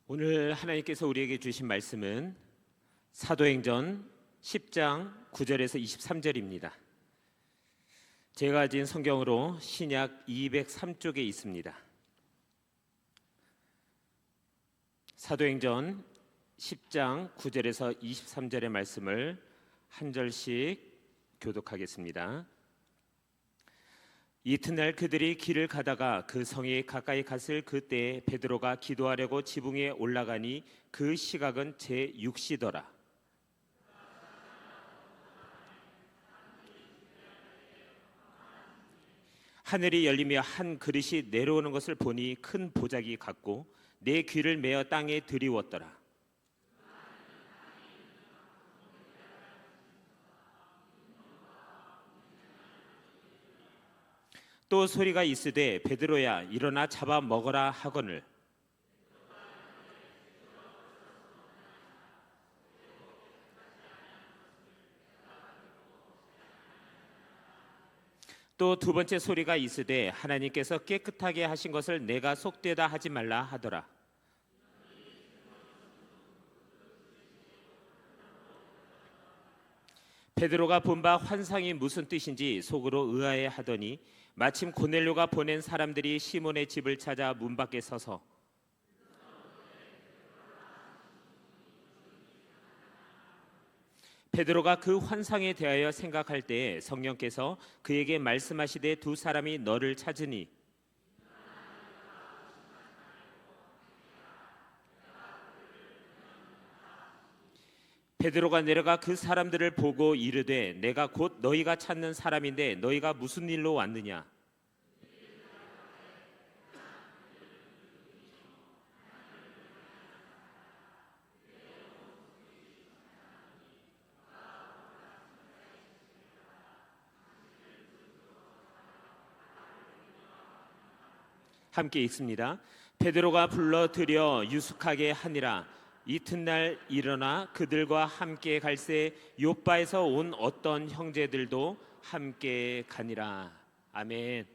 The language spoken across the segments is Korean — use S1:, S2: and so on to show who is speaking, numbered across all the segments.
S1: 오늘 하나님께서 우리에게 주신 말씀은 사도행전 10장 9절에서 23절입니다. 제가 가진 성경으로 신약 203쪽에 있습니다. 사도행전 10장 9절에서 23절의 말씀을 한 절씩 교독하겠습니다. 이튿날 그들이 길을 가다가 그 성에 가까이 갔을 그때에 베드로가 기도하려고 지붕에 올라가니 그 시각은 제6시더라. 하늘이 열리며 한 그릇이 내려오는 것을 보니 큰 보자기 같고 내 귀를 메어 땅에 들이웠더라. 또 소리가 있으되 베드로야 일어나 잡아 먹어라 하거늘 또 두 번째 소리가 있으되 하나님께서 깨끗하게 하신 것을 내가 속되다 하지 말라 하더라. 베드로가 본 바 환상이 무슨 뜻인지 속으로 의아해 하더니 마침 고넬료가 보낸 사람들이 시몬의 집을 찾아 문 밖에 서서 베드로가 그 환상에 대하여 생각할 때에 성령께서 그에게 말씀하시되 두 사람이 너를 찾으니 베드로가 내려가 그 사람들을 보고 이르되 내가 곧 너희가 찾는 사람인데 너희가 무슨 일로 왔느냐? 함께 읽습니다. 베드로가 불러들여 유숙하게 하니라. 이튿날 일어나 그들과 함께 갈새 요바에서 온 어떤 형제들도 함께 가니라. 아멘.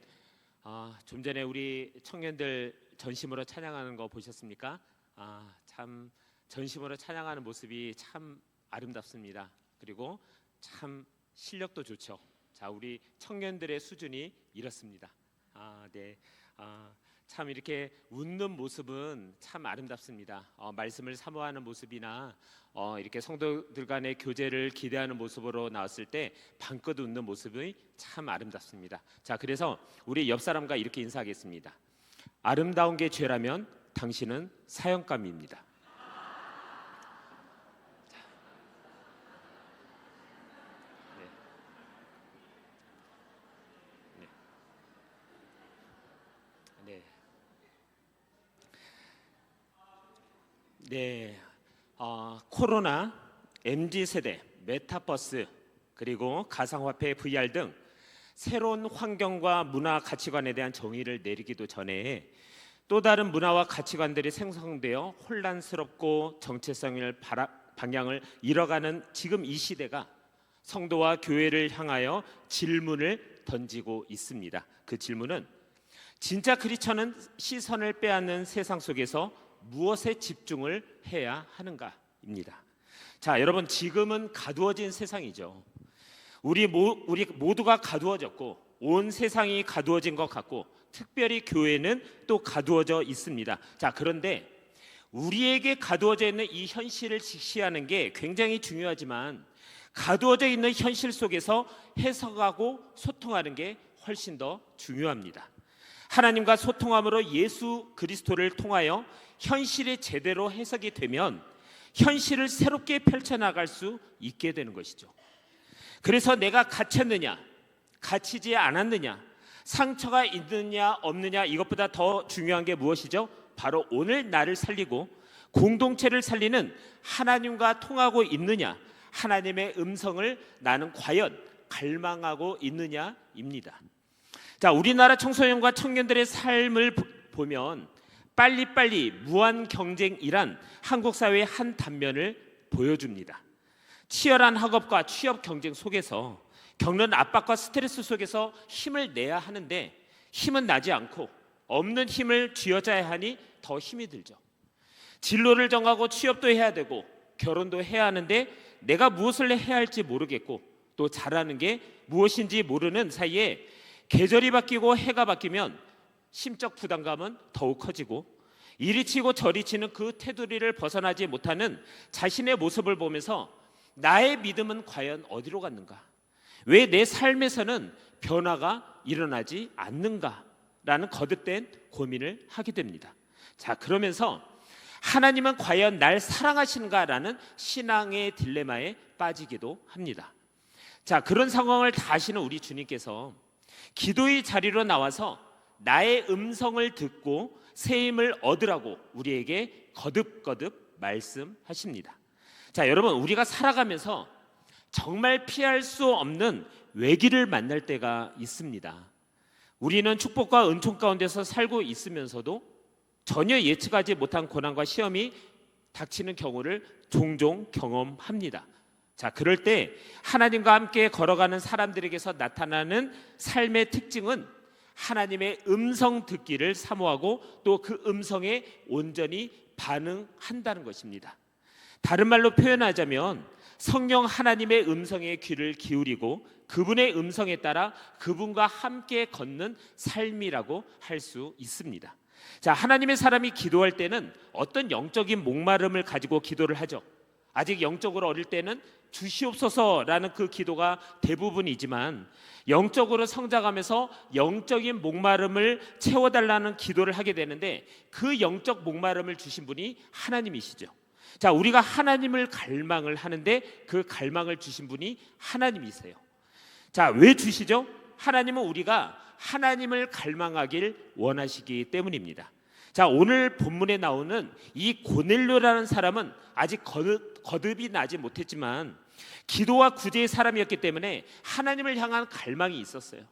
S1: 좀 전에 우리 청년들 전심으로 찬양하는 거 보셨습니까? 참 전심으로 찬양하는 모습이 참 아름답습니다. 그리고 참 실력도 좋죠. 자, 우리 청년들의 수준이 이렇습니다. 네. 참 이렇게 웃는 모습은 참 아름답습니다. 말씀을 사모하는 모습이나 이렇게 성도들 간의 교제를 기대하는 모습으로 나왔을 때 방긋 웃는 모습이 참 아름답습니다. 자, 그래서 우리 옆 사람과 이렇게 인사하겠습니다. 아름다운 게 죄라면 당신은 사형감입니다. 네, 코로나, MZ세대, 메타버스, 그리고 가상화폐, VR 등 새로운 환경과 문화 가치관에 대한 정의를 내리기도 전에 또 다른 문화와 가치관들이 생성되어 혼란스럽고 정체성을 방향을 잃어가는 지금 이 시대가 성도와 교회를 향하여 질문을 던지고 있습니다. 그 질문은 진짜 크리스천은 시선을 빼앗는 세상 속에서 무엇에 집중을 해야 하는가입니다. 자, 여러분, 지금은 가두어진 세상이죠. 우리 모두가 가두어졌고 온 세상이 가두어진 것 같고 특별히 교회는 또 가두어져 있습니다. 자, 그런데 우리에게 가두어져 있는 이 현실을 직시하는 게 굉장히 중요하지만 가두어져 있는 현실 속에서 해석하고 소통하는 게 훨씬 더 중요합니다. 하나님과 소통함으로 예수 그리스도를 통하여 현실이 제대로 해석이 되면 현실을 새롭게 펼쳐나갈 수 있게 되는 것이죠. 그래서 내가 갇혔느냐, 갇히지 않았느냐, 상처가 있느냐 없느냐, 이것보다 더 중요한 게 무엇이죠? 바로 오늘 나를 살리고 공동체를 살리는 하나님과 통하고 있느냐, 하나님의 음성을 나는 과연 갈망하고 있느냐입니다. 자, 우리나라 청소년과 청년들의 삶을 보면 빨리빨리 무한 경쟁이란 한국 사회의 한 단면을 보여줍니다. 치열한 학업과 취업 경쟁 속에서 겪는 압박과 스트레스 속에서 힘을 내야 하는데 힘은 나지 않고 없는 힘을 쥐어짜야 하니 더 힘이 들죠. 진로를 정하고 취업도 해야 되고 결혼도 해야 하는데 내가 무엇을 해야 할지 모르겠고 또 잘하는 게 무엇인지 모르는 사이에 계절이 바뀌고 해가 바뀌면 심적 부담감은 더욱 커지고 이리 치고 저리 치는 그 테두리를 벗어나지 못하는 자신의 모습을 보면서 나의 믿음은 과연 어디로 갔는가? 왜 내 삶에서는 변화가 일어나지 않는가라는 거듭된 고민을 하게 됩니다. 자, 그러면서 하나님은 과연 날 사랑하시는가라는 신앙의 딜레마에 빠지기도 합니다. 자, 그런 상황을 다 아시는 우리 주님께서 기도의 자리로 나와서 나의 음성을 듣고 새 힘을 얻으라고 우리에게 거듭거듭 말씀하십니다. 자, 여러분, 우리가 살아가면서 정말 피할 수 없는 외기를 만날 때가 있습니다. 우리는 축복과 은총 가운데서 살고 있으면서도 전혀 예측하지 못한 고난과 시험이 닥치는 경우를 종종 경험합니다. 자, 그럴 때 하나님과 함께 걸어가는 사람들에게서 나타나는 삶의 특징은 하나님의 음성 듣기를 사모하고 또 그 음성에 온전히 반응한다는 것입니다. 다른 말로 표현하자면 성령 하나님의 음성에 귀를 기울이고 그분의 음성에 따라 그분과 함께 걷는 삶이라고 할 수 있습니다. 자, 하나님의 사람이 기도할 때는 어떤 영적인 목마름을 가지고 기도를 하죠. 아직 영적으로 어릴 때는 주시옵소서라는 그 기도가 대부분이지만 영적으로 성장하면서 영적인 목마름을 채워달라는 기도를 하게 되는데 그 영적 목마름을 주신 분이 하나님이시죠. 자, 우리가 하나님을 갈망을 하는데 그 갈망을 주신 분이 하나님이세요. 자, 왜 주시죠? 하나님은 우리가 하나님을 갈망하길 원하시기 때문입니다. 자, 오늘 본문에 나오는 이 고넬료라는 사람은 아직 거듭이 나지 못했지만 기도와 구제의 사람이었기 때문에 하나님을 향한 갈망이 있었어요.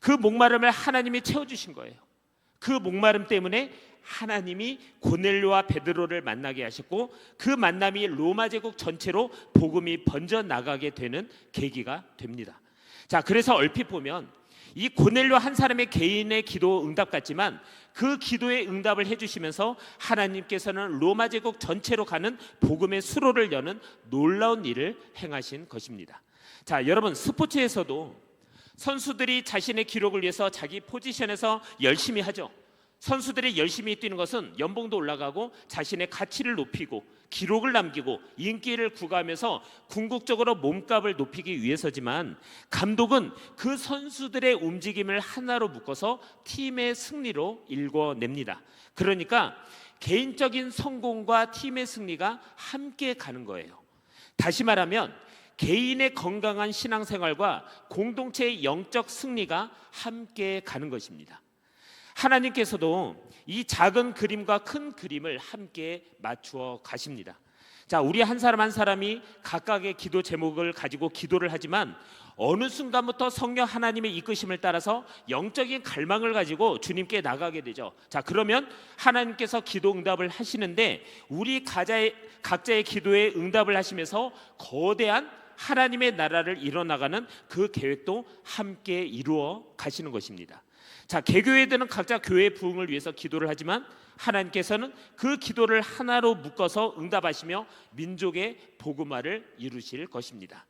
S1: 그 목마름을 하나님이 채워주신 거예요. 그 목마름 때문에 하나님이 고넬료와 베드로를 만나게 하셨고 그 만남이 로마 제국 전체로 복음이 번져나가게 되는 계기가 됩니다. 자, 그래서 얼핏 보면 이 고넬료 한 사람의 개인의 기도 응답 같지만 그 기도의 응답을 해주시면서 하나님께서는 로마 제국 전체로 가는 복음의 수로를 여는 놀라운 일을 행하신 것입니다. 자, 여러분, 스포츠에서도 선수들이 자신의 기록을 위해서 자기 포지션에서 열심히 하죠. 선수들이 열심히 뛰는 것은 연봉도 올라가고 자신의 가치를 높이고 기록을 남기고 인기를 구가하면서 궁극적으로 몸값을 높이기 위해서지만 감독은 그 선수들의 움직임을 하나로 묶어서 팀의 승리로 일궈냅니다. 그러니까 개인적인 성공과 팀의 승리가 함께 가는 거예요. 다시 말하면 개인의 건강한 신앙생활과 공동체의 영적 승리가 함께 가는 것입니다. 하나님께서도 이 작은 그림과 큰 그림을 함께 맞추어 가십니다. 자, 우리 한 사람 한 사람이 각각의 기도 제목을 가지고 기도를 하지만 어느 순간부터 성령 하나님의 이끄심을 따라서 영적인 갈망을 가지고 주님께 나가게 되죠. 자, 그러면 하나님께서 기도 응답을 하시는데 우리 각자의 기도에 응답을 하시면서 거대한 하나님의 나라를 이뤄나가는 그 계획도 함께 이루어 가시는 것입니다. 자, 개교회들은 각자 교회의 부흥을 위해서 기도를 하지만 하나님께서는 그 기도를 하나로 묶어서 응답하시며 민족의 복음화를 이루실 것입니다.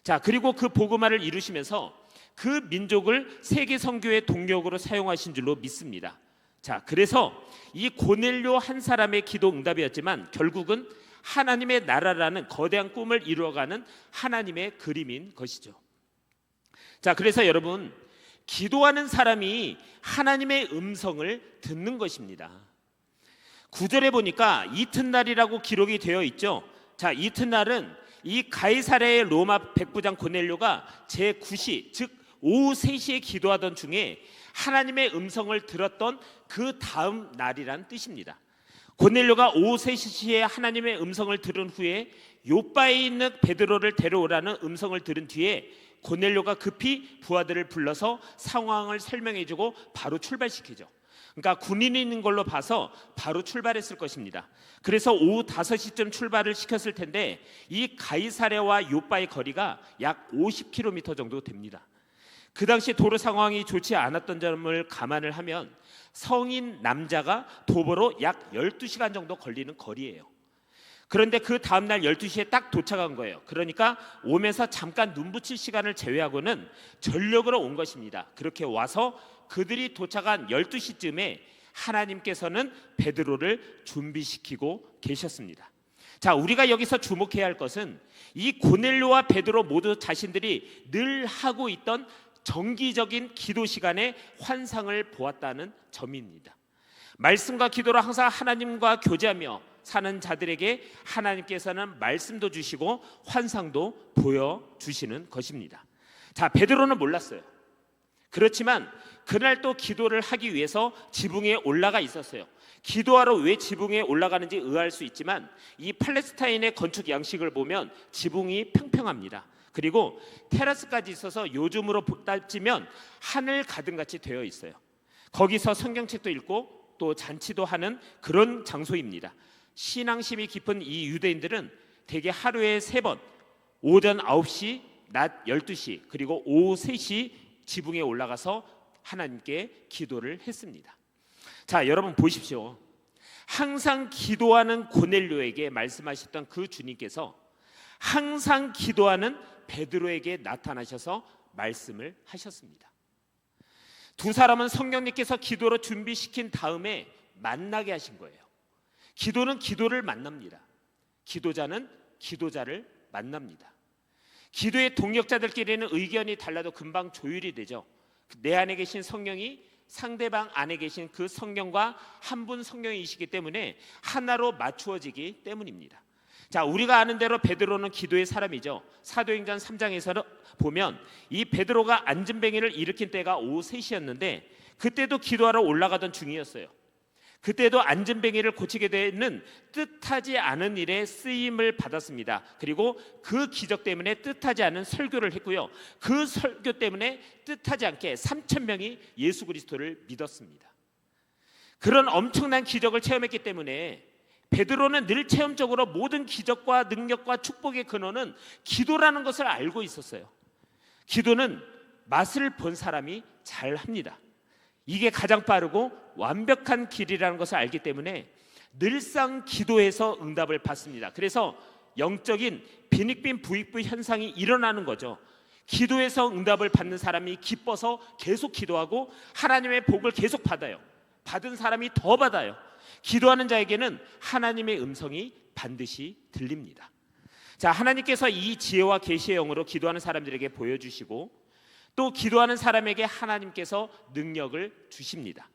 S1: 자, 그리고 그 복음화를 이루시면서 그 민족을 세계 선교의 동력으로 사용하신 줄로 믿습니다. 자, 그래서 이 고넬료 한 사람의 기도 응답이었지만 결국은 하나님의 나라라는 거대한 꿈을 이루어가는 하나님의 그림인 것이죠. 자, 그래서 여러분, 기도하는 사람이 하나님의 음성을 듣는 것입니다. 9절에 보니까 이튿날이라고 기록이 되어 있죠. 자, 이튿날은 이 가이사랴의 로마 백부장 고넬료가 제9시, 즉 오후 3시에 기도하던 중에 하나님의 음성을 들었던 그 다음 날이란 뜻입니다. 고넬료가 오후 3시에 하나님의 음성을 들은 후에 요바에 있는 베드로를 데려오라는 음성을 들은 뒤에 고넬료가 급히 부하들을 불러서 상황을 설명해주고 바로 출발시키죠. 그러니까 군인이 있는 걸로 봐서 바로 출발했을 것입니다. 그래서 오후 5시쯤 출발을 시켰을 텐데 이 가이사랴와 요바의 거리가 약 50km 정도 됩니다. 그 당시 도로 상황이 좋지 않았던 점을 감안을 하면 성인 남자가 도보로 약 12시간 정도 걸리는 거리예요. 그런데 그 다음날 12시에 딱 도착한 거예요. 그러니까 오면서 잠깐 눈 붙일 시간을 제외하고는 전력으로 온 것입니다. 그렇게 와서 그들이 도착한 12시쯤에 하나님께서는 베드로를 준비시키고 계셨습니다. 자, 우리가 여기서 주목해야 할 것은 이 고넬료와 베드로 모두 자신들이 늘 하고 있던 정기적인 기도 시간에 환상을 보았다는 점입니다. 말씀과 기도로 항상 하나님과 교제하며 사는 자들에게 하나님께서는 말씀도 주시고 환상도 보여주시는 것입니다. 자, 베드로는 몰랐어요. 그렇지만 그날 또 기도를 하기 위해서 지붕에 올라가 있었어요. 기도하러 왜 지붕에 올라가는지 의아할 수 있지만 이 팔레스타인의 건축 양식을 보면 지붕이 평평합니다. 그리고 테라스까지 있어서 요즘으로 따지면 하늘 가든같이 되어 있어요. 거기서 성경책도 읽고 또 잔치도 하는 그런 장소입니다. 신앙심이 깊은 이 유대인들은 대개 하루에 3번, 오전 9시, 낮 12시, 그리고 오후 3시 지붕에 올라가서 하나님께 기도를 했습니다. 자, 여러분 보십시오. 항상 기도하는 고넬료에게 말씀하셨던 그 주님께서 항상 기도하는 베드로에게 나타나셔서 말씀을 하셨습니다. 두 사람은 성령님께서 기도로 준비시킨 다음에 만나게 하신 거예요. 기도는 기도를 만납니다. 기도자는 기도자를 만납니다. 기도의 동력자들끼리는 의견이 달라도 금방 조율이 되죠. 내 안에 계신 성령이 상대방 안에 계신 그 성령과 한 분 성령이시기 때문에 하나로 맞추어지기 때문입니다. 자, 우리가 아는 대로 베드로는 기도의 사람이죠. 사도행전 3장에서 보면 이 베드로가 안진뱅이를 일으킨 때가 오후 3시였는데 그때도 기도하러 올라가던 중이었어요. 그때도 안진뱅이를 고치게 되는 뜻하지 않은 일에 쓰임을 받았습니다. 그리고 그 기적 때문에 뜻하지 않은 설교를 했고요. 그 설교 때문에 뜻하지 않게 3,000명이 예수 그리스도를 믿었습니다. 그런 엄청난 기적을 체험했기 때문에 베드로는 늘 체험적으로 모든 기적과 능력과 축복의 근원은 기도라는 것을 알고 있었어요. 기도는 맛을 본 사람이 잘합니다. 이게 가장 빠르고 완벽한 길이라는 것을 알기 때문에 늘상 기도해서 응답을 받습니다. 그래서 영적인 빈익빈 부익부 현상이 일어나는 거죠. 기도해서 응답을 받는 사람이 기뻐서 계속 기도하고 하나님의 복을 계속 받아요. 받은 사람이 더 받아요. 기도하는 자에게는 하나님의 음성이 반드시 들립니다. 자, 하나님께서 이 지혜와 계시의 영으로 기도하는 사람들에게 보여주시고 또 기도하는 사람에게 하나님께서 능력을 주십니다.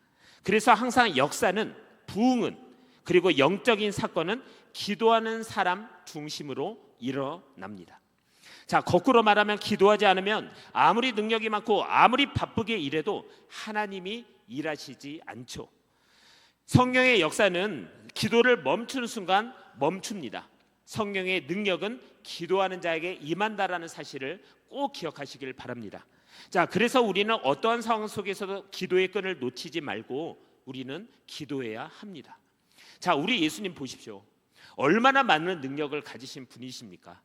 S1: 그래서 항상 역사는, 부흥은, 그리고 영적인 사건은 기도하는 사람 중심으로 일어납니다. 자, 거꾸로 말하면 기도하지 않으면 아무리 능력이 많고 아무리 바쁘게 일해도 하나님이 일하시지 않죠. 성령의 역사는 기도를 멈추는 순간 멈춥니다. 성령의 능력은 기도하는 자에게 임한다라는 사실을 꼭 기억하시길 바랍니다. 자, 그래서 우리는 어떠한 상황 속에서도 기도의 끈을 놓치지 말고 우리는 기도해야 합니다. 자, 우리 예수님 보십시오. 얼마나 많은 능력을 가지신 분이십니까?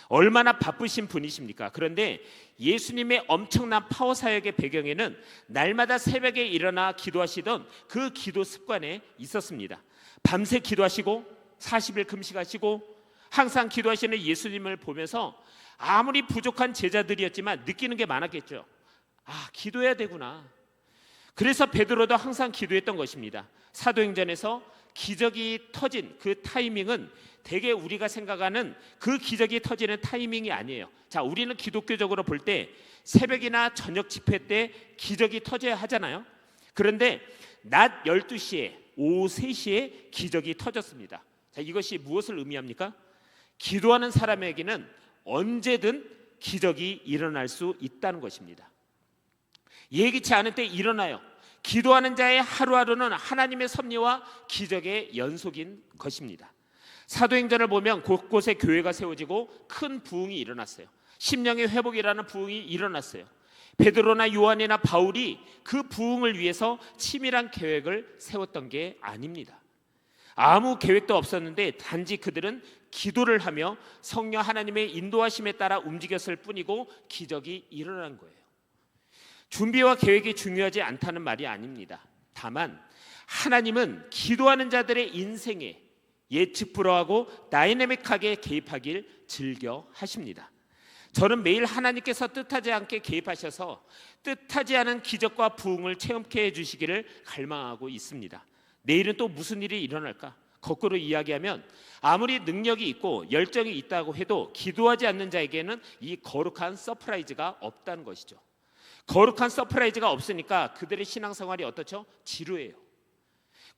S1: 얼마나 바쁘신 분이십니까? 그런데 예수님의 엄청난 파워 사역의 배경에는 날마다 새벽에 일어나 기도하시던 그 기도 습관에 있었습니다. 밤새 기도하시고 40일 금식하시고 항상 기도하시는 예수님을 보면서 아무리 부족한 제자들이었지만 느끼는 게 많았겠죠. 아, 기도해야 되구나. 그래서 베드로도 항상 기도했던 것입니다. 사도행전에서 기적이 터진 그 타이밍은 대개 우리가 생각하는 그 기적이 터지는 타이밍이 아니에요. 자, 우리는 기독교적으로 볼 때 새벽이나 저녁 집회 때 기적이 터져야 하잖아요. 그런데 낮 12시에 오후 3시에 기적이 터졌습니다. 자, 이것이 무엇을 의미합니까? 기도하는 사람에게는 언제든 기적이 일어날 수 있다는 것입니다. 예기치 않은 때 일어나요. 기도하는 자의 하루하루는 하나님의 섭리와 기적의 연속인 것입니다. 사도행전을 보면 곳곳에 교회가 세워지고 큰 부흥이 일어났어요. 심령의 회복이라는 부흥이 일어났어요. 베드로나 요한이나 바울이 그 부흥을 위해서 치밀한 계획을 세웠던 게 아닙니다. 아무 계획도 없었는데 단지 그들은 기도를 하며 성령 하나님의 인도하심에 따라 움직였을 뿐이고 기적이 일어난 거예요. 준비와 계획이 중요하지 않다는 말이 아닙니다. 다만 하나님은 기도하는 자들의 인생에 예측 불허하고 다이내믹하게 개입하길 즐겨 하십니다. 저는 매일 하나님께서 뜻하지 않게 개입하셔서 뜻하지 않은 기적과 부흥을 체험케 해주시기를 갈망하고 있습니다. 내일은 또 무슨 일이 일어날까? 거꾸로 이야기하면 아무리 능력이 있고 열정이 있다고 해도 기도하지 않는 자에게는 이 거룩한 서프라이즈가 없다는 것이죠. 거룩한 서프라이즈가 없으니까 그들의 신앙생활이 어떻죠? 지루해요.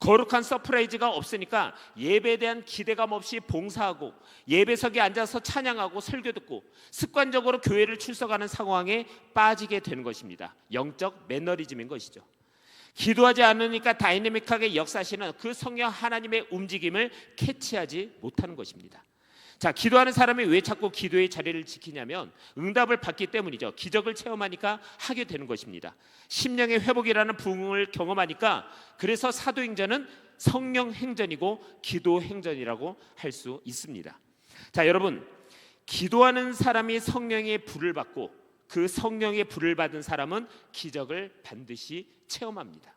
S1: 거룩한 서프라이즈가 없으니까 예배에 대한 기대감 없이 봉사하고 예배석에 앉아서 찬양하고 설교 듣고 습관적으로 교회를 출석하는 상황에 빠지게 되는 것입니다. 영적 매너리즘인 것이죠. 기도하지 않으니까 다이내믹하게 역사하시는 그 성령 하나님의 움직임을 캐치하지 못하는 것입니다. 자, 기도하는 사람이 왜 자꾸 기도의 자리를 지키냐면 응답을 받기 때문이죠. 기적을 체험하니까 하게 되는 것입니다. 심령의 회복이라는 부흥을 경험하니까 그래서 사도행전은 성령 행전이고 기도 행전이라고 할 수 있습니다. 자, 여러분, 기도하는 사람이 성령의 불을 받고 그 성령의 불을 받은 사람은 기적을 반드시 체험합니다.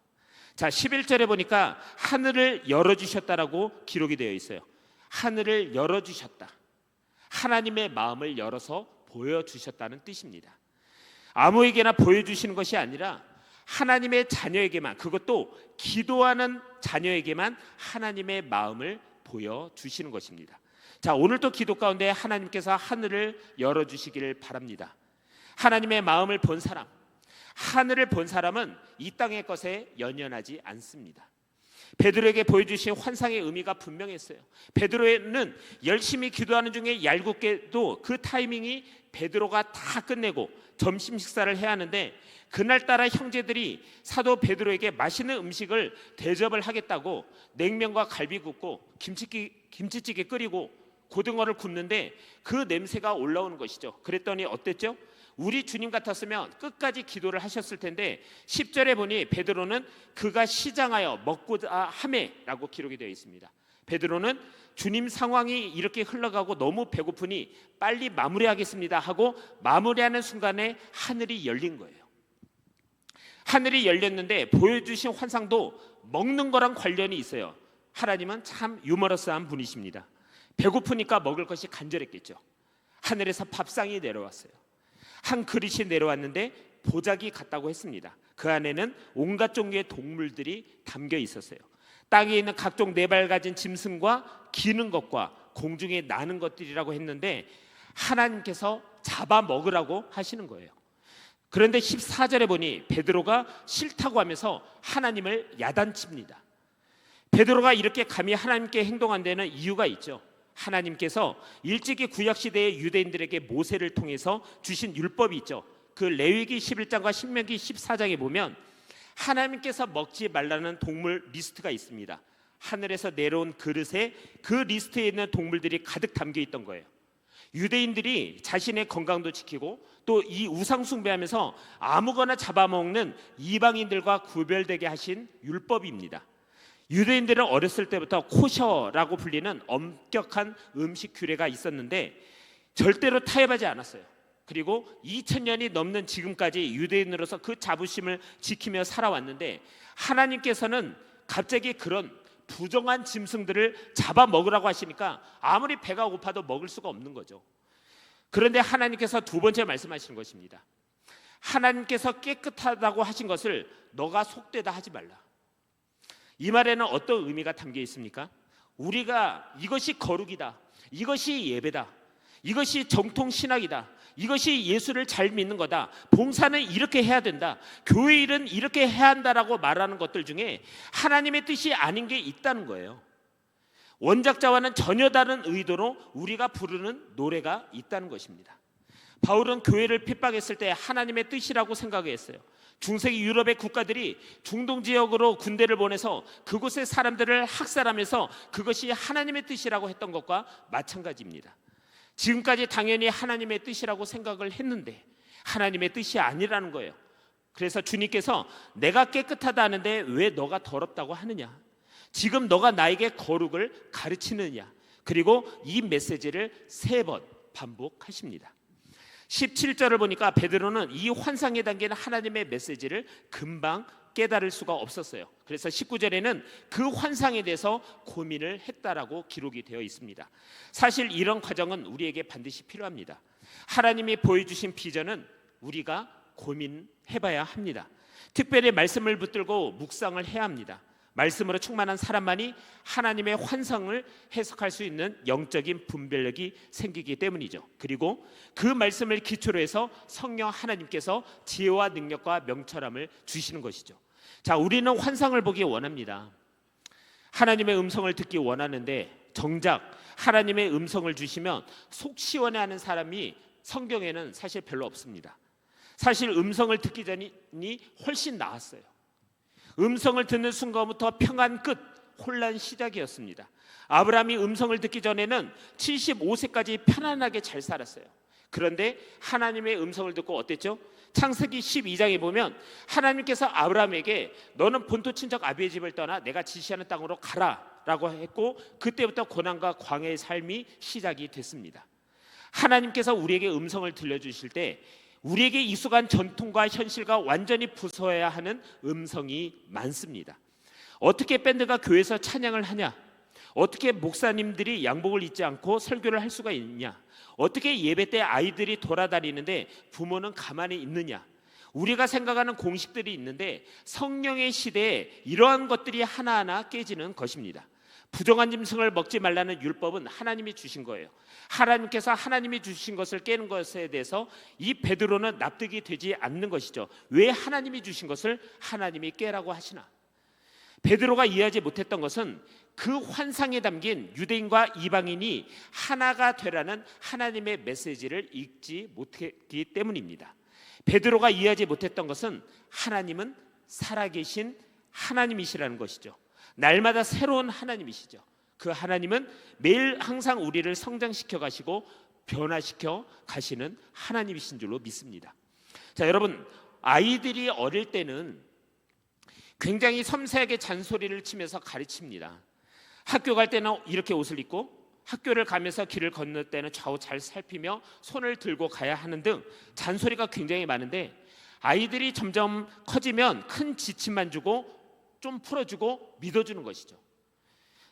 S1: 자, 11절에 보니까 하늘을 열어주셨다라고 기록이 되어 있어요. 하늘을 열어주셨다. 하나님의 마음을 열어서 보여주셨다는 뜻입니다. 아무에게나 보여주시는 것이 아니라 하나님의 자녀에게만, 그것도 기도하는 자녀에게만 하나님의 마음을 보여주시는 것입니다. 자, 오늘도 기도 가운데 하나님께서 하늘을 열어주시기를 바랍니다. 하나님의 마음을 본 사람, 하늘을 본 사람은 이 땅의 것에 연연하지 않습니다. 베드로에게 보여주신 환상의 의미가 분명했어요. 베드로는 열심히 기도하는 중에 얄궂게도 그 타이밍이 베드로가 다 끝내고 점심 식사를 해야 하는데 그날따라 형제들이 사도 베드로에게 맛있는 음식을 대접을 하겠다고 냉면과 갈비 굽고 김치찌개 끓이고 고등어를 굽는데 그 냄새가 올라오는 것이죠. 그랬더니 어땠죠? 우리 주님 같았으면 끝까지 기도를 하셨을 텐데 10절에 보니 베드로는 그가 시장하여 먹고자 하매라고 기록이 되어 있습니다. 베드로는 주님 상황이 이렇게 흘러가고 너무 배고프니 빨리 마무리하겠습니다 하고 마무리하는 순간에 하늘이 열린 거예요. 하늘이 열렸는데 보여주신 환상도 먹는 거랑 관련이 있어요. 하나님은 참 유머러스한 분이십니다. 배고프니까 먹을 것이 간절했겠죠. 하늘에서 밥상이 내려왔어요. 한 그릇이 내려왔는데 보자기 같다고 했습니다. 그 안에는 온갖 종류의 동물들이 담겨 있었어요. 땅에 있는 각종 네 발 가진 짐승과 기는 것과 공중에 나는 것들이라고 했는데 하나님께서 잡아 먹으라고 하시는 거예요. 그런데 14절에 보니 베드로가 싫다고 하면서 하나님을 야단칩니다. 베드로가 이렇게 감히 하나님께 행동한 데는 이유가 있죠. 하나님께서 일찍이 구약시대의 유대인들에게 모세를 통해서 주신 율법이 있죠. 그 레위기 11장과 신명기 14장에 보면 하나님께서 먹지 말라는 동물 리스트가 있습니다. 하늘에서 내려온 그릇에 그 리스트에 있는 동물들이 가득 담겨 있던 거예요. 유대인들이 자신의 건강도 지키고 또 이 우상 숭배하면서 아무거나 잡아먹는 이방인들과 구별되게 하신 율법입니다. 유대인들은 어렸을 때부터 코셔라고 불리는 엄격한 음식 규례가 있었는데 절대로 타협하지 않았어요. 그리고 2000년이 넘는 지금까지 유대인으로서 그 자부심을 지키며 살아왔는데 하나님께서는 갑자기 그런 부정한 짐승들을 잡아 먹으라고 하시니까 아무리 배가 고파도 먹을 수가 없는 거죠. 그런데 하나님께서 두 번째 말씀하시는 것입니다. 하나님께서 깨끗하다고 하신 것을 너가 속되다 하지 말라. 이 말에는 어떤 의미가 담겨 있습니까? 우리가 이것이 거룩이다, 이것이 예배다, 이것이 정통 신학이다, 이것이 예수를 잘 믿는 거다, 봉사는 이렇게 해야 된다, 교회 일은 이렇게 해야 한다라고 말하는 것들 중에 하나님의 뜻이 아닌 게 있다는 거예요. 원작자와는 전혀 다른 의도로 우리가 부르는 노래가 있다는 것입니다. 바울은 교회를 핍박했을 때 하나님의 뜻이라고 생각했어요. 중세기 유럽의 국가들이 중동 지역으로 군대를 보내서 그곳의 사람들을 학살하면서 그것이 하나님의 뜻이라고 했던 것과 마찬가지입니다. 지금까지 당연히 하나님의 뜻이라고 생각을 했는데 하나님의 뜻이 아니라는 거예요. 그래서 주님께서 내가 깨끗하다 하는데 왜 너가 더럽다고 하느냐, 지금 너가 나에게 거룩을 가르치느냐, 그리고 이 메시지를 3번 반복하십니다. 17절을 보니까 베드로는 이 환상에 담긴 하나님의 메시지를 금방 깨달을 수가 없었어요. 그래서 19절에는 그 환상에 대해서 고민을 했다라고 기록이 되어 있습니다. 사실 이런 과정은 우리에게 반드시 필요합니다. 하나님이 보여주신 비전은 우리가 고민해봐야 합니다. 특별히 말씀을 붙들고 묵상을 해야 합니다. 말씀으로 충만한 사람만이 하나님의 환상을 해석할 수 있는 영적인 분별력이 생기기 때문이죠. 그리고 그 말씀을 기초로 해서 성령 하나님께서 지혜와 능력과 명철함을 주시는 것이죠. 자, 우리는 환상을 보기 원합니다. 하나님의 음성을 듣기 원하는데 정작 하나님의 음성을 주시면 속 시원해하는 사람이 성경에는 사실 별로 없습니다. 사실 음성을 듣기 전이 훨씬 나았어요. 음성을 듣는 순간부터 평안 끝, 혼란 시작이었습니다. 아브라함이 음성을 듣기 전에는 75세까지 편안하게 잘 살았어요. 그런데 하나님의 음성을 듣고 어땠죠? 창세기 12장에 보면 하나님께서 아브라함에게 너는 본토 친척 아비의 집을 떠나 내가 지시하는 땅으로 가라 라고 했고, 그때부터 고난과 광야의 삶이 시작이 됐습니다. 하나님께서 우리에게 음성을 들려주실 때 우리에게 익숙한 전통과 현실과 완전히 부서야 하는 음성이 많습니다. 어떻게 밴드가 교회에서 찬양을 하냐? 어떻게 목사님들이 양복을 입지 않고 설교를 할 수가 있냐? 어떻게 예배 때 아이들이 돌아다니는데 부모는 가만히 있느냐? 우리가 생각하는 공식들이 있는데 성령의 시대에 이러한 것들이 하나하나 깨지는 것입니다. 부정한 짐승을 먹지 말라는 율법은 하나님이 주신 거예요. 하나님께서 하나님이 주신 것을 깨는 것에 대해서 이 베드로는 납득이 되지 않는 것이죠. 왜 하나님이 주신 것을 하나님이 깨라고 하시나? 베드로가 이해하지 못했던 것은 그 환상에 담긴 유대인과 이방인이 하나가 되라는 하나님의 메시지를 읽지 못했기 때문입니다. 베드로가 이해하지 못했던 것은 하나님은 살아계신 하나님이시라는 것이죠. 날마다 새로운 하나님이시죠. 그 하나님은 매일 항상 우리를 성장시켜 가시고 변화시켜 가시는 하나님이신 줄로 믿습니다. 자, 여러분, 아이들이 어릴 때는 굉장히 섬세하게 잔소리를 치면서 가르칩니다. 학교 갈 때는 이렇게 옷을 입고, 학교를 가면서 길을 건널 때는 좌우 잘 살피며 손을 들고 가야 하는 등 잔소리가 굉장히 많은데, 아이들이 점점 커지면 큰 지침만 주고 좀 풀어주고 믿어주는 것이죠.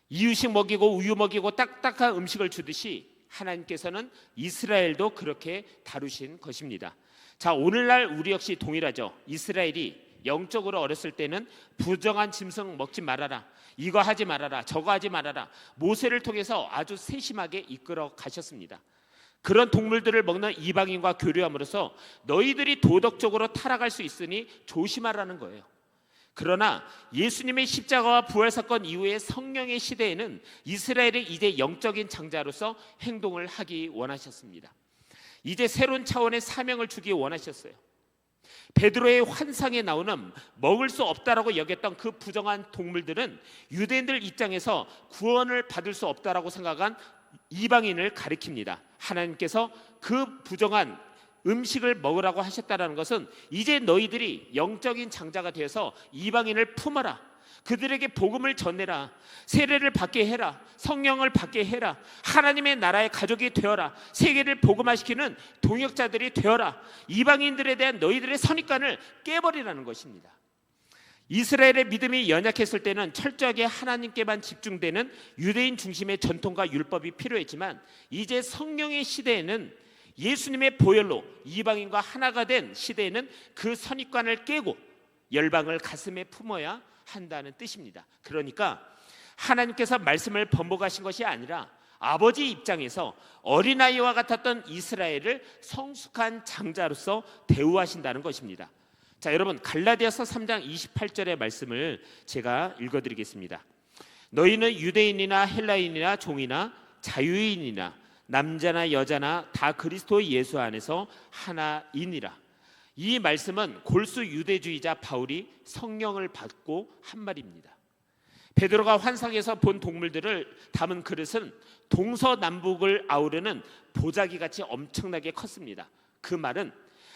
S1: 이유식 먹이고 우유 먹이고 딱딱한 음식을 주듯이 하나님께서는 이스라엘도 그렇게 다루신 것입니다. 자, 오늘날 우리 역시 동일하죠. 이스라엘이 영적으로 어렸을 때는 부정한 짐승 먹지 말아라, 이거 하지 말아라, 저거 하지 말아라, 모세를 통해서 아주 세심하게 이끌어 가셨습니다. 그런 동물들을 먹는 이방인과 교류함으로써 너희들이 도덕적으로 타락할 수 있으니 조심하라는 거예요. 그러나 예수님의 십자가와 부활 사건 이후의 성령의 시대에는 이스라엘이 이제 영적인 장자로서 행동을 하기 원하셨습니다. 이제 새로운 차원의 사명을 주기 원하셨어요. 베드로의 환상에 나오는 먹을 수 없다라고 여겼던 그 부정한 동물들은 유대인들 입장에서 구원을 받을 수 없다라고 생각한 이방인을 가리킵니다. 하나님께서 그 부정한 음식을 먹으라고 하셨다는 것은 이제 너희들이 영적인 장자가 되어서 이방인을 품어라, 그들에게 복음을 전해라, 세례를 받게 해라, 성령을 받게 해라, 하나님의 나라의 가족이 되어라, 세계를 복음화시키는 동역자들이 되어라, 이방인들에 대한 너희들의 선입관을 깨버리라는 것입니다. 이스라엘의 믿음이 연약했을 때는 철저하게 하나님께만 집중되는 유대인 중심의 전통과 율법이 필요했지만, 이제 성령의 시대에는 예수님의 보혈로 이방인과 하나가 된 시대에는 그 선입관을 깨고 열방을 가슴에 품어야 한다는 뜻입니다. 그러니까 하나님께서 말씀을 번복하신 것이 아니라 아버지 입장에서 어린아이와 같았던 이스라엘을 성숙한 장자로서 대우하신다는 것입니다. 자, 여러분, 갈라디아서 3장 28절의 말씀을 제가 읽어드리겠습니다. 너희는 유대인이나 헬라인이나 종이나 자유인이나 남자나 여자나 다 그리스도 예수 안에서 하나이니라. 이 말씀은 골수 유대주의자 바울이 성령을 받고 한 말입니다. 베드로가 환상에서 본 동물들을 담은 그릇은 동서남북을 아우르는 보자기같이 엄청나게 컸습니다. 그 말은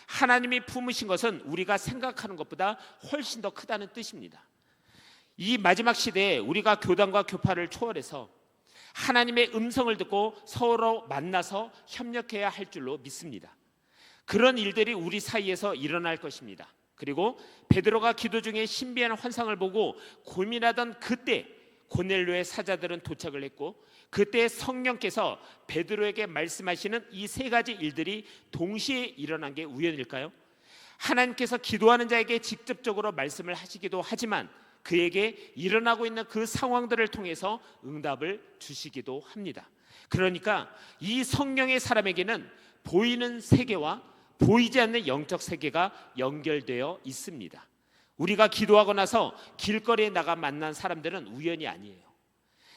S1: 하나님이 품으신 것은 우리가 생각하는 것보다 훨씬 더 크다는 뜻입니다. 이 마지막 시대에 우리가 교단과 교파를 초월해서 하나님의 음성을 듣고 서로 만나서 협력해야 할 줄로 믿습니다. 그런 일들이 우리 사이에서 일어날 것입니다. 그리고 베드로가 기도 중에 신비한 환상을 보고 고민하던 그때 고넬료의 사자들은 도착을 했고, 그때 성령께서 베드로에게 말씀하시는 이 세 가지 일들이 동시에 일어난 게 우연일까요? 하나님께서 기도하는 자에게 직접적으로 말씀을 하시기도 하지만 그에게 일어나고 있는 그 상황들을 통해서 응답을 주시기도 합니다. 그러니까 이 성령의 사람에게는 보이는 세계와 보이지 않는 영적 세계가 연결되어 있습니다. 우리가 기도하고 나서 길거리에 나가 만난 사람들은 우연이 아니에요.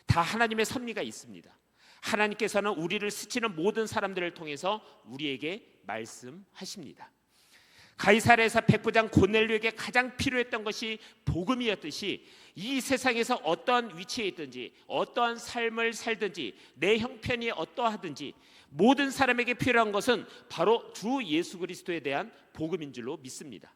S1: 다 하나님의 섭리가 있습니다. 하나님께서는 우리를 스치는 모든 사람들을 통해서 우리에게 말씀하십니다. 가이사랴에서 백부장 고넬료에게 가장 필요했던 것이 복음이었듯이, 이 세상에서 어떠한 위치에 있든지 어떠한 삶을 살든지 내 형편이 어떠하든지 모든 사람에게 필요한 것은 바로 주 예수 그리스도에 대한 복음인 줄로 믿습니다.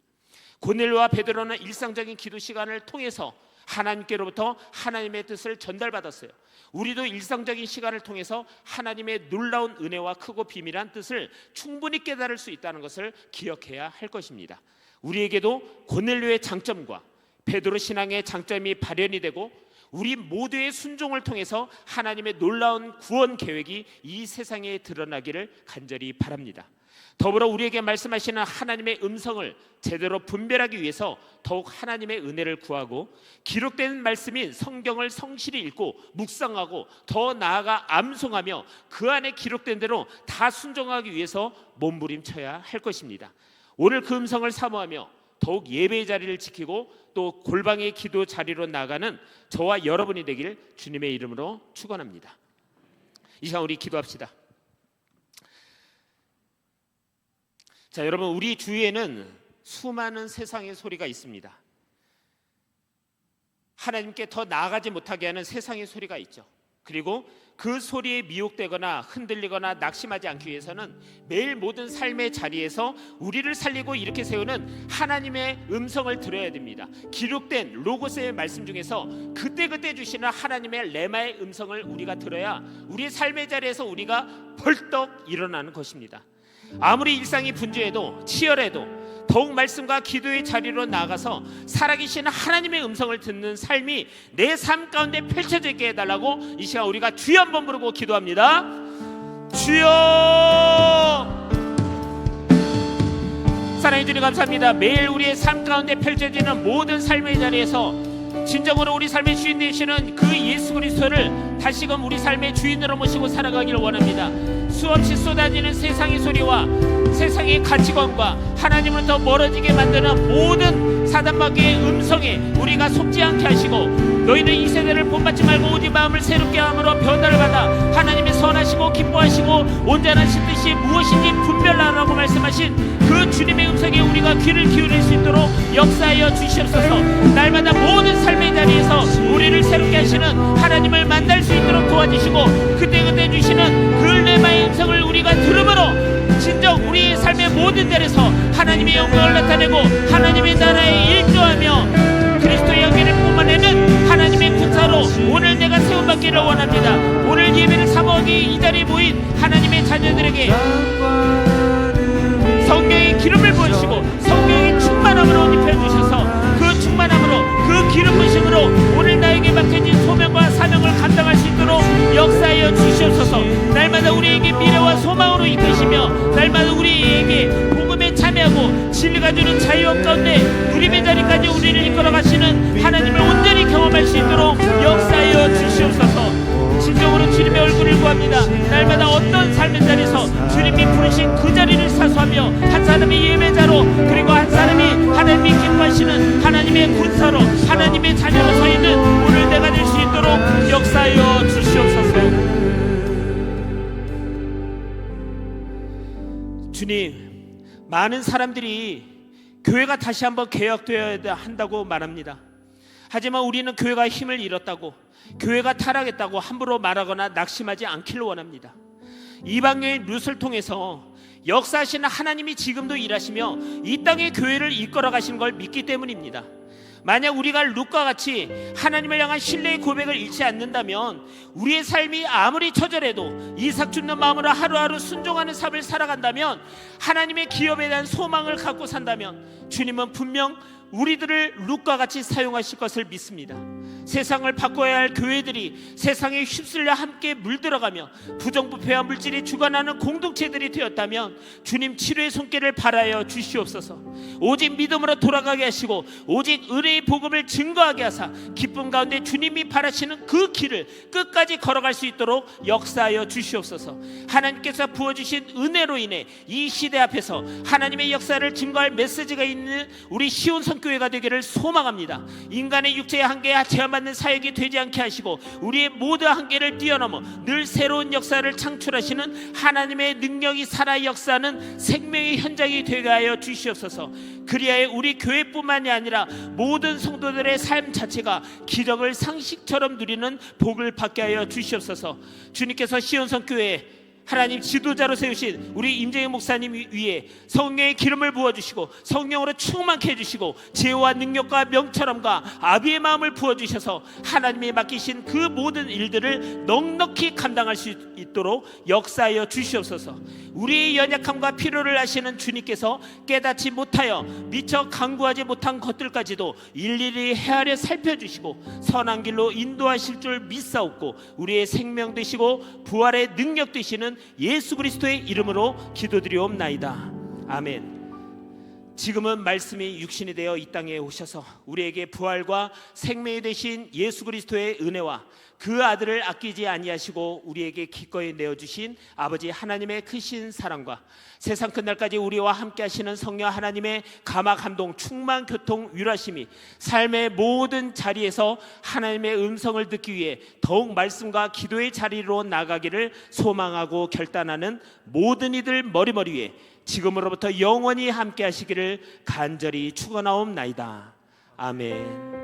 S1: 고넬료와 베드로는 일상적인 기도 시간을 통해서 하나님께로부터 하나님의 뜻을 전달받았어요. 우리도 일상적인 시간을 통해서 하나님의 놀라운 은혜와 크고 비밀한 뜻을 충분히 깨달을 수 있다는 것을 기억해야 할 것입니다. 우리에게도 고넬료의 장점과 베드로 신앙의 장점이 발현이 되고 우리 모두의 순종을 통해서 하나님의 놀라운 구원 계획이 이 세상에 드러나기를 간절히 바랍니다. 더불어 우리에게 말씀하시는 하나님의 음성을 제대로 분별하기 위해서 더욱 하나님의 은혜를 구하고, 기록된 말씀인 성경을 성실히 읽고 묵상하고 더 나아가 암송하며 그 안에 기록된 대로 다 순종하기 위해서 몸부림쳐야 할 것입니다. 오늘 그 음성을 사모하며 더욱 예배의 자리를 지키고 또 골방의 기도 자리로 나가는 저와 여러분이 되길 주님의 이름으로 축원합니다. 이 시간 우리 기도합시다. 자, 여러분, 우리 주위에는 수많은 세상의 소리가 있습니다. 하나님께 더 나아가지 못하게 하는 세상의 소리가 있죠. 그리고 그 소리에 미혹되거나 흔들리거나 낙심하지 않기 위해서는 매일 모든 삶의 자리에서 우리를 살리고 이렇게 세우는 하나님의 음성을 들어야 됩니다. 기록된 로고스의 말씀 중에서 그때그때 주시는 하나님의 레마의 음성을 우리가 들어야 우리의 삶의 자리에서 우리가 벌떡 일어나는 것입니다. 아무리 일상이 분주해도 치열해도 더욱 말씀과 기도의 자리로 나아가서 살아계신 하나님의 음성을 듣는 삶이 내 삶 가운데 펼쳐져 있게 해달라고 이 시간 우리가 주여 한번 부르고 기도합니다. 주여! 사랑해 주님 감사합니다. 매일 우리의 삶 가운데 펼쳐지는 모든 삶의 자리에서 진정으로 우리 삶의 주인 되시는 그 예수 그리스도를 다시금 우리 삶의 주인으로 모시고 살아가기를 원합니다. 수없이 쏟아지는 세상의 소리와 세상의 가치관과 하나님을 더 멀어지게 만드는 모든 사단마귀의 음성에 우리가 속지 않게 하시고, 너희는 이 세대를 본받지 말고 오직 마음을 새롭게 함으로 변화를 받아 하나님의 선하시고 기뻐하시고 온전하신 뜻이 무엇인지 분별하라고 말씀하신 그 주님의 음성에 우리가 귀를 기울일 수 있도록 역사하여 주시옵소서. 날마다 모든 삶의 자리에서 우리를 새롭게 하시는 하나님을 만날 수 있도록 도와주시고, 그때그때 주시는 그 레마의 음성을 우리가 들음으로 진정 우리의 삶의 모든 자리에서 하나님의 영광을 나타내고 하나님의 나라에 일조하며 그리스도의 영광을 뿜어내는 하나님의 군사로 오늘 내가 세움받기를 원합니다. 오늘 예배를 사모하기 이 자리에 모인 하나님의 자녀들에게 성령의 기름을 부으시고 성령의 충만함으로 입혀주셔서 그 충만함으로 그 기름 부으심으로 오늘 나에게 맡겨진 소명과 사명을 감당할 수 있도록 역사하여 주시옵소서. 날마다 우리에게 미래와 소망으로 이끄시며 날마다 우리에게 복음에 참여하고 진리가 주는 자유함 가운데 누림의 자리까지 우리를 이끌어 가시는 하나님을 온전히 경험할 수 있도록 역사하여 주시옵소서. 진정으로 주님의 얼굴을 구합니다. 날마다 어떤 삶의 자리에서 주님이 부르신 그 자리를 사수하며 한 사람이 예배자로 그리고 한 사람이 하나님이 기뻐하시는 하나님의 군사로 하나님의 자녀로 서 있는 오늘 내가 될 수 있도록 역사하여 주시옵소서. 주님, 많은 사람들이 교회가 다시 한번 개혁되어야 한다고 말합니다. 하지만 우리는 교회가 힘을 잃었다고, 교회가 타락했다고 함부로 말하거나 낙심하지 않기를 원합니다. 이방인 룻을 통해서 역사하시는 하나님이 지금도 일하시며 이 땅의 교회를 이끌어 가시는 걸 믿기 때문입니다. 만약 우리가 룻과 같이 하나님을 향한 신뢰의 고백을 잃지 않는다면 우리의 삶이 아무리 처절해도 이삭 줍는 마음으로 하루하루 순종하는 삶을 살아간다면, 하나님의 기업에 대한 소망을 갖고 산다면 주님은 분명 우리들을 룻과 같이 사용하실 것을 믿습니다. 세상을 바꿔야 할 교회들이 세상에 휩쓸려 함께 물들어가며 부정부패와 물질이 주관하는 공동체들이 되었다면 주님 치료의 손길을 바라여 주시옵소서. 오직 믿음으로 돌아가게 하시고 오직 은혜의 복음을 증거하게 하사 기쁨 가운데 주님이 바라시는 그 길을 끝까지 걸어갈 수 있도록 역사하여 주시옵소서. 하나님께서 부어주신 은혜로 인해 이 시대 앞에서 하나님의 역사를 증거할 메시지가 있는 우리 시온 선교회가 되기를 소망합니다. 인간의 육체의 한계에 제한받는 사역이 되지 않게 하시고 우리의 모든 한계를 뛰어넘어 늘 새로운 역사를 창출하시는 하나님의 능력이 살아 역사하는 생명의 현장이 되게 하여 주시옵소서. 그리하여 우리 교회뿐만이 아니라 모든 성도들의 삶 자체가 기적을 상식처럼 누리는 복을 받게 하여 주시옵소서. 주님께서 시온성교회에 하나님 지도자로 세우신 우리 임재영 목사님 위에 성령의 기름을 부어주시고 성령으로 충만케 해주시고 지혜와 능력과 명철함과 아비의 마음을 부어주셔서 하나님이 맡기신 그 모든 일들을 넉넉히 감당할 수 있도록 역사하여 주시옵소서. 우리의 연약함과 필요를 아시는 주님께서 깨닫지 못하여 미처 강구하지 못한 것들까지도 일일이 헤아려 살펴주시고 선한 길로 인도하실 줄 믿사옵고 우리의 생명 되시고 부활의 능력 되시는 예수 그리스도의 이름으로 기도드리옵나이다. 아멘. 지금은 말씀이 육신이 되어 이 땅에 오셔서 우리에게 부활과 생명이 되신 예수 그리스도의 은혜와 그 아들을 아끼지 아니하시고 우리에게 기꺼이 내어주신 아버지 하나님의 크신 사랑과 세상 끝날까지 우리와 함께 하시는 성령 하나님의 감화 감동 충만 교통 위로하심이 삶의 모든 자리에서 하나님의 음성을 듣기 위해 더욱 말씀과 기도의 자리로 나가기를 소망하고 결단하는 모든 이들 머리머리 위에 지금으로부터 영원히 함께 하시기를 간절히 축원하옵나이다. 아멘.